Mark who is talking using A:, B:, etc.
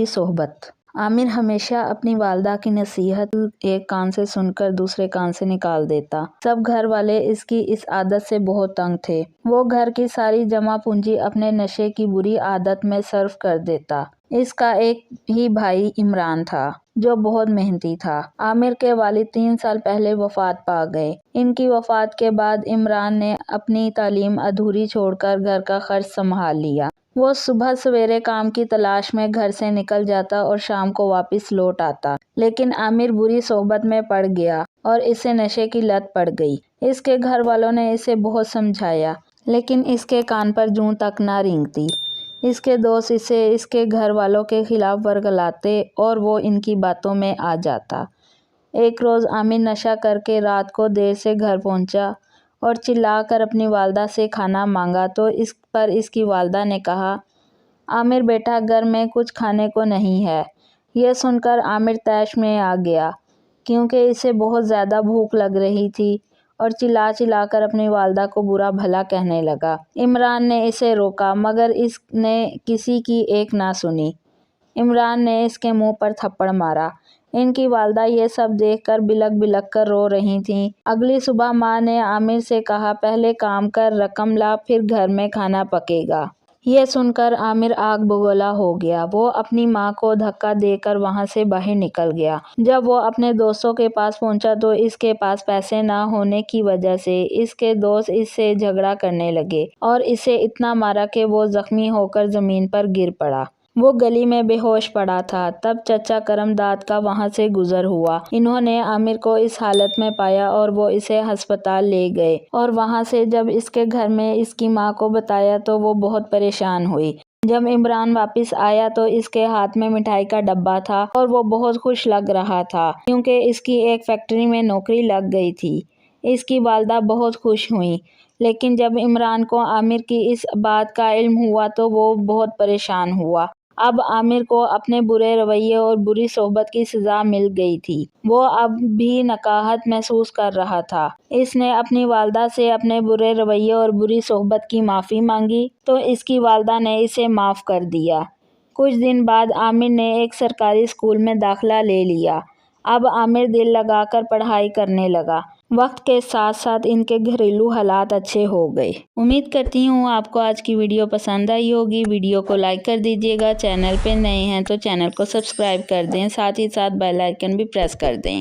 A: بری صحبت۔ عامر ہمیشہ اپنی والدہ کی نصیحت ایک کان سے سن کر دوسرے کان سے نکال دیتا۔ سب گھر والے اس کی اس عادت سے بہت تنگ تھے۔ وہ گھر کی ساری جمع پونجی اپنے نشے کی بری عادت میں صرف کر دیتا۔ اس کا ایک ہی بھائی عمران تھا جو بہت محنتی تھا۔ عامر کے والد 3 سال پہلے وفات پا گئے۔ ان کی وفات کے بعد عمران نے اپنی تعلیم ادھوری چھوڑ کر گھر کا خرچ سنبھال لیا۔ وہ صبح سویرے کام کی تلاش میں گھر سے نکل جاتا اور شام کو واپس لوٹ آتا، لیکن عامر بری صحبت میں پڑ گیا اور اسے نشے کی لت پڑ گئی۔ اس کے گھر والوں نے اسے بہت سمجھایا، لیکن اس کے کان پر جوں تک نہ رینگتی۔ اس کے دوست اسے اس کے گھر والوں کے خلاف ورگلاتے اور وہ ان کی باتوں میں آ جاتا۔ ایک روز عامر نشہ کر کے رات کو دیر سے گھر پہنچا اور چلا کر اپنی والدہ سے کھانا مانگا تو اس پر اس کی والدہ نے کہا، عامر بیٹا گھر میں کچھ کھانے کو نہیں ہے۔ یہ سن کر عامر طیش میں آ گیا کیونکہ اسے بہت زیادہ بھوک لگ رہی تھی اور چلا چلا کر اپنی والدہ کو برا بھلا کہنے لگا۔ عمران نے اسے روکا مگر اس نے کسی کی ایک نہ سنی۔ عمران نے اس کے منہ پر تھپڑ مارا۔ ان کی والدہ یہ سب دیکھ کر بلک بلک کر رو رہی تھیں۔ اگلی صبح ماں نے عامر سے کہا، پہلے کام کر، رقم لا، پھر گھر میں کھانا پکے گا۔ یہ سن کر عامر آگ بگولا ہو گیا۔ وہ اپنی ماں کو دھکا دے کر وہاں سے باہر نکل گیا۔ جب وہ اپنے دوستوں کے پاس پہنچا تو اس کے پاس پیسے نہ ہونے کی وجہ سے اس کے دوست اس سے جھگڑا کرنے لگے اور اسے اتنا مارا کہ وہ زخمی ہو کر زمین پر گر پڑا۔ وہ گلی میں بے ہوش پڑا تھا۔ تب چچا کرم داد کا وہاں سے گزر ہوا۔ انہوں نے عامر کو اس حالت میں پایا اور وہ اسے ہسپتال لے گئے اور وہاں سے جب اس کے گھر میں اس کی ماں کو بتایا تو وہ بہت پریشان ہوئی۔ جب عمران واپس آیا تو اس کے ہاتھ میں مٹھائی کا ڈبہ تھا اور وہ بہت خوش لگ رہا تھا کیونکہ اس کی ایک فیکٹری میں نوکری لگ گئی تھی۔ اس کی والدہ بہت خوش ہوئی، لیکن جب عمران کو عامر کی اس بات کا علم ہوا تو وہ بہت پریشان ہوا۔ اب عامر کو اپنے برے رویے اور بری صحبت کی سزا مل گئی تھی۔ وہ اب بھی نکاہت محسوس کر رہا تھا۔ اس نے اپنی والدہ سے اپنے برے رویے اور بری صحبت کی معافی مانگی تو اس کی والدہ نے اسے معاف کر دیا۔ کچھ دن بعد عامر نے ایک سرکاری اسکول میں داخلہ لے لیا۔ اب عامر دل لگا کر پڑھائی کرنے لگا۔ وقت کے ساتھ ساتھ ان کے گھریلو حالات اچھے ہو گئے۔ امید کرتی ہوں آپ کو آج کی ویڈیو پسند آئی ہوگی۔ ویڈیو کو لائک کر دیجیے گا، چینل پہ نئے ہیں تو چینل کو سبسکرائب کر دیں، ساتھ ہی ساتھ بیل آئیکن بھی پریس کر دیں۔